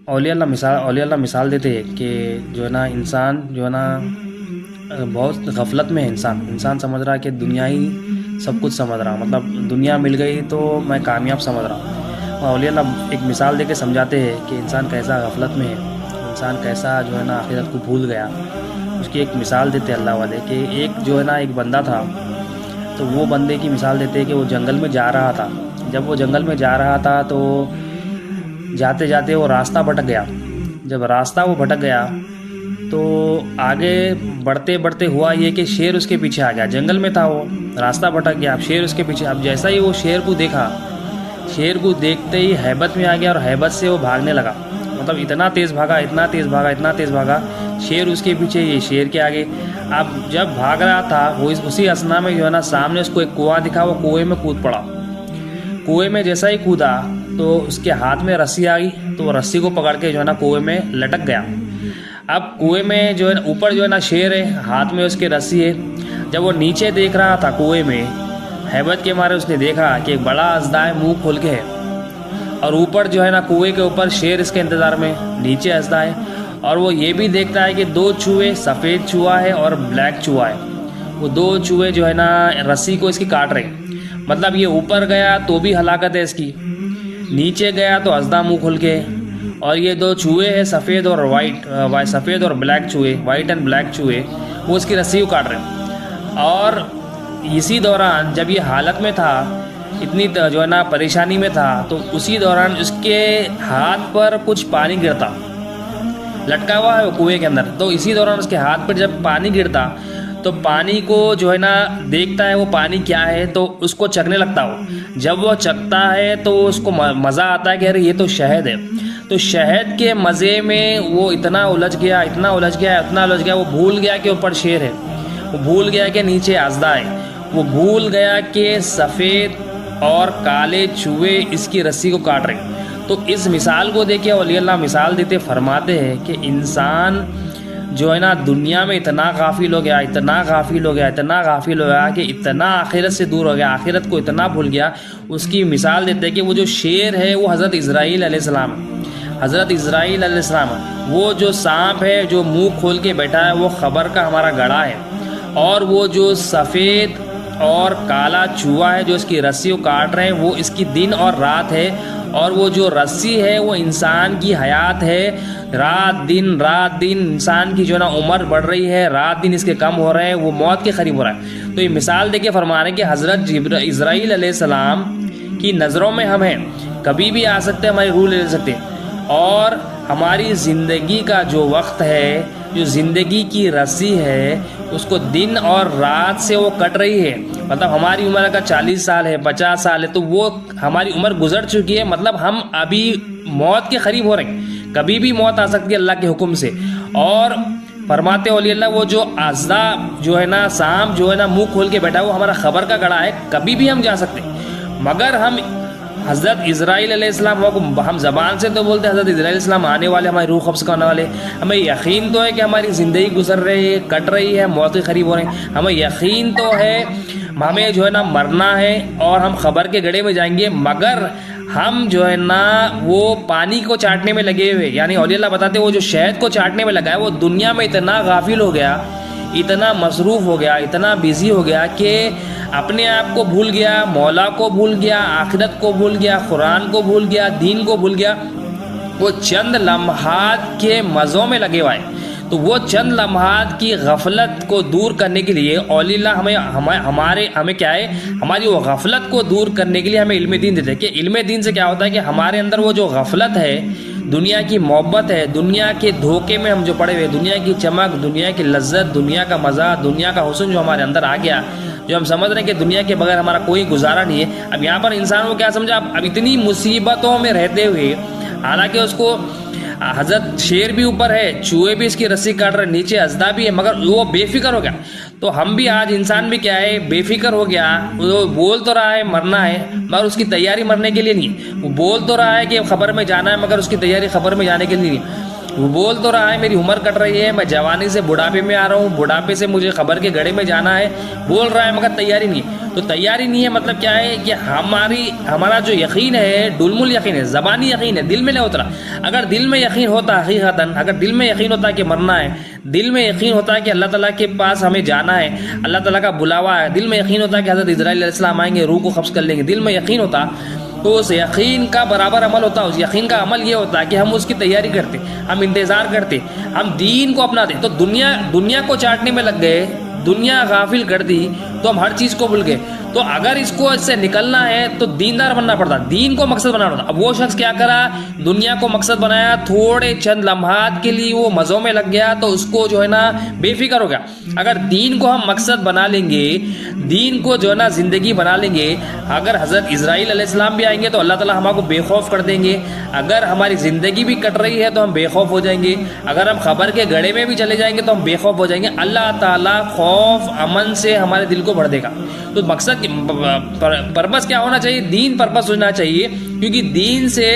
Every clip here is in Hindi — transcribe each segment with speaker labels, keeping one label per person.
Speaker 1: औलिया अल्लाह मिसाल देते हैं कि जो है ना इंसान जो है ना बहुत गफलत में है। इंसान समझ रहा है कि दुनिया ही सब कुछ समझ रहा, मतलब दुनिया मिल गई तो मैं कामयाब समझ रहा हूँ। और औलिया अल्लाह एक मिसाल देके समझाते हैं कि इंसान कैसा गफलत में है, इंसान कैसा जो है ना आखिरत को भूल गया। उसकी एक मिसाल देते हैं अल्लाह वाले कि एक जो है ना एक बंदा था, तो वो बंदे की मिसाल देते हैं कि वो जंगल में जा रहा था। जब वो जंगल में जा रहा था तो जाते जाते वो रास्ता भटक गया। जब रास्ता वो भटक गया तो आगे बढ़ते बढ़ते हुआ ये कि शेर उसके पीछे आ गया। जंगल में था वो, रास्ता भटक गया, अब शेर उसके पीछे। अब जैसा ही वो शेर को देखा, शेर को देखते ही हैबत में आ गया और हैबत से वो भागने लगा। मतलब इतना तेज़ भागा, इतना तेज़ भागा, इतना तेज़ भागा, शेर उसके पीछे, ये शेर के आगे। अब जब भाग रहा था वो उसी असना में जो है ना सामने उसको एक कुआं दिखा, वो कुएं में कूद पड़ा। कुएं में जैसा ही कूदा तो उसके हाथ में रस्सी आ गई, तो वो रस्सी को पकड़ के जो है ना कुएं में लटक गया। अब कुएं में जो है ऊपर जो है ना शेर है, हाथ में उसके रस्सी है। जब वो नीचे देख रहा था कुएं में, हैबत के मारे उसने देखा कि एक बड़ा अजदा है, मुंह खोल के है, और ऊपर जो है ना कुएं के ऊपर शेर इसके इंतज़ार में, नीचे अजदा है। और वो ये भी देखता है कि दो चूहे, सफ़ेद चूहा है और ब्लैक चूहा है, वो दो चूहे जो है ना रस्सी को इसकी काट रहे। मतलब ये ऊपर गया तो भी हलाकत है इसकी, नीचे गया तो अजदा मुँह खोल के। और ये दो चूहे हैं सफ़ेद और वाइट, सफ़ेद और ब्लैक चूहे, वाइट एंड ब्लैक चूहे, वो इसकी रस्सी को काट रहे हैं। और इसी दौरान जब ये हालत में था, इतनी जो है ना परेशानी में था, तो उसी दौरान उसके हाथ पर कुछ पानी गिरता, लटका हुआ है वो कुएं के अंदर। तो इसी दौरान उसके हाथ पर जब पानी गिरता तो पानी को जो है ना देखता है वो पानी क्या है, तो उसको चखने लगता हो। जब वो चखता है तो उसको मज़ा आता है कि अरे ये तो शहद है। तो शहद के मज़े में वो इतना उलझ गया, इतना उलझ गया, इतना उलझ गया, वो भूल गया कि ऊपर शेर है, वो भूल गया कि नीचे आजदा है, वो भूल गया कि सफ़ेद और काले चूहे इसकी रस्सी को काट रहे। तो इस मिसाल को देखिए औलिया अल्लाह मिसाल देते फरमाते हैं कि इंसान जो है ना दुनिया में इतना गाफिल हो गया, इतना गाफिल हो गया, इतना गाफिल हो गया कि इतना आखिरत से दूर हो गया, आखिरत को इतना भूल गया। उसकी मिसाल देते हैं कि वो जो शेर है वो हज़रत इज़राइल अलैहिस्सलाम, हज़रत इज़राइल अलैहिस्सलाम, वो जो सांप है जो मुंह खोल के बैठा है वो खबर का हमारा गड़ा है। और वो जो सफ़ेद और काला चूहा है जो इसकी रस्सी को काट रहे हैं वो इसकी दिन और रात है। और वो जो रस्सी है वो इंसान की हयात है, रात दिन इंसान की जो है ना उम्र बढ़ रही है, रात दिन इसके कम हो रहे हैं, वो मौत के करीब हो रहा है। तो ये मिसाल देके फरमा रहे हैं कि हज़रत इज़राइल अलैहिस्सलाम की नज़रों में हम हैं, कभी भी आ सकते हैं, हमारी रूह ले सकते हैं। और हमारी ज़िंदगी का जो वक्त है, जो ज़िंदगी की रस्सी है, उसको दिन और रात से वो कट रही है। मतलब हमारी उम्र का 40 साल है, 50 साल है, तो वो हमारी उम्र गुजर चुकी है। मतलब हम अभी मौत के करीब हो रहे हैं, कभी भी मौत आ सकती है अल्लाह के हुक्म से। और फरमाते औलिया अल्लाह वो जो आज़दा जो है ना, सांप जो है ना मुंह खोल के बैठा है, वो हमारा खबर का गड़ा है, कभी भी हम जा सकते हैं। मगर हम हज़रत इज़राइल अलैहिस्सलाम को हम ज़बान से तो बोलते हैं हज़रत इज़राइल अलैहिस्सलाम आने वाले, हमारी रूह कब्ज़ करने वाले। हमें यकीन तो है कि हमारी ज़िंदगी गुजर रही है, कट रही है, मौत के करीब हो रहे हैं। हमें यकीन तो है हमें जो है ना मरना है और हम खबर के गड़े में जाएंगे। मगर हम जो है ना वो पानी को चाटने में लगे हुए, यानी औलिया अल्लाह बताते हैं वो जो शहद को चाटने में लगा है, वो दुनिया में इतना गाफिल हो गया, इतना मसरूफ़ हो गया, इतना बिज़ी हो गया कि अपने आप को भूल गया, मौला को भूल गया, आखिरत को भूल गया, कुरान को भूल गया, दीन को भूल गया। वो चंद लम्हात के मज़ों में लगे हुए हैं। तो वो चंद लम्हात की गफलत को दूर करने के लिए औलिया हमें क्या है, हमारी वो गफलत को दूर करने के लिए हमें इल्म दीन देते हैं। कि इल्म दीन से क्या होता है कि हमारे अंदर वो जो गफलत है, दुनिया की मोहब्बत है, दुनिया के धोखे में हम जो पड़े हुए, दुनिया की चमक, दुनिया की लज्जत, दुनिया का मज़ा, दुनिया का हुस्न जो हमारे अंदर आ गया, जो हम समझ रहे हैं कि दुनिया के बगैर हमारा कोई गुजारा नहीं है। अब यहाँ पर इंसान को क्या समझा, अब इतनी मुसीबतों में रहते हुए, हालांकि उसको हज़रत शेर भी ऊपर है, चूहे भी इसकी रस्सी काट रहे, नीचे अजदा भी है, मगर वो बेफिक्र हो गया। तो हम भी आज इंसान भी क्या है, बेफिक्र हो गया। वो बोल तो रहा है मरना है, मगर उसकी तैयारी मरने के लिए नहीं। वो बोल तो रहा है कि खबर में जाना है, मगर उसकी तैयारी खबर में जाने के लिए नहीं। वो बोल तो रहा है मेरी उम्र कट रही है, मैं जवानी से बुढ़ापे में आ रहा हूँ, बुढ़ापे से मुझे खबर के घड़े में जाना है, बोल रहा है मगर तैयारी नहीं है। तो तैयारी नहीं है मतलब क्या है कि हमारा जो यकीन है डुलमुल यकीन है, ज़बानी यकीन है, दिल में नहीं उतरा। अगर दिल में यकीन होता हकीकतन, अगर दिल में यकीन होता कि मरना है, दिल में यकीन होता है कि अल्लाह ताला के पास हमें जाना है, अल्लाह ताला का बुलावा है, दिल में यकीन होता है कि हज़रत इस्राईल अलैहिस्सलाम आएंगे, रूह को कब्ज़ कर लेंगे, दिल में यकीन होता, तो उस यकीन का बराबर अमल होता। उस यकीन का अमल ये होता है कि हम उसकी तैयारी करते, हम इंतज़ार करते, हम दीन को अपनाते। तो दुनिया को चाटने में लग गए, दुनिया गाफिल कर दी तो हम हर चीज़ को भूल गए। तो अगर इसको इससे निकलना है तो दीनदार बनना पड़ता, दीन को मकसद बनाना पड़ता। अब वो शख्स क्या करा, दुनिया को मकसद बनाया, थोड़े चंद लम्हात के लिए वो मज़ों में लग गया तो उसको जो है ना बेफिक्र हो गया। अगर दीन को हम मकसद बना लेंगे, दीन को जो है ना ज़िंदगी बना लेंगे, अगर हज़रत इस्राईल अलैहिस्सलाम भी आएंगे तो अल्लाह ताला हमको बेखौफ कर देंगे। अगर हमारी ज़िंदगी भी कट रही है तो हम बेखौफ हो जाएंगे। अगर हम खबर के गड़े में भी चले जाएंगे तो हम बेखौफ हो जाएंगे। अल्लाह ताला खौफ अमन से हमारे दिल को भर देगा। तो मकसद पर्पस क्या होना चाहिए, दीन पर्पस होना चाहिए, क्योंकि दीन से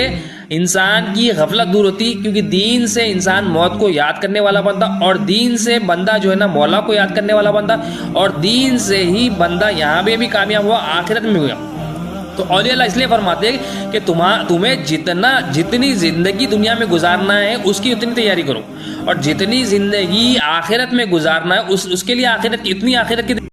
Speaker 1: इंसान की गफलत दूर होती, क्योंकि दीन से इंसान मौत को याद करने वाला बंदा, और दीन से बंदा जो है ना मौला को याद करने वाला बंदा, और दीन से ही बंदा यहाँ पे भी कामयाब हुआ, आखिरत में हुआ। तो औलिया अल्लाह इसलिए फरमाते हैं कि तुम्हें जितनी ज़िंदगी दुनिया में गुजारना है उसकी उतनी तैयारी करो, और जितनी ज़िंदगी आखिरत में गुजारना है उसके लिए इतनी आखिरत की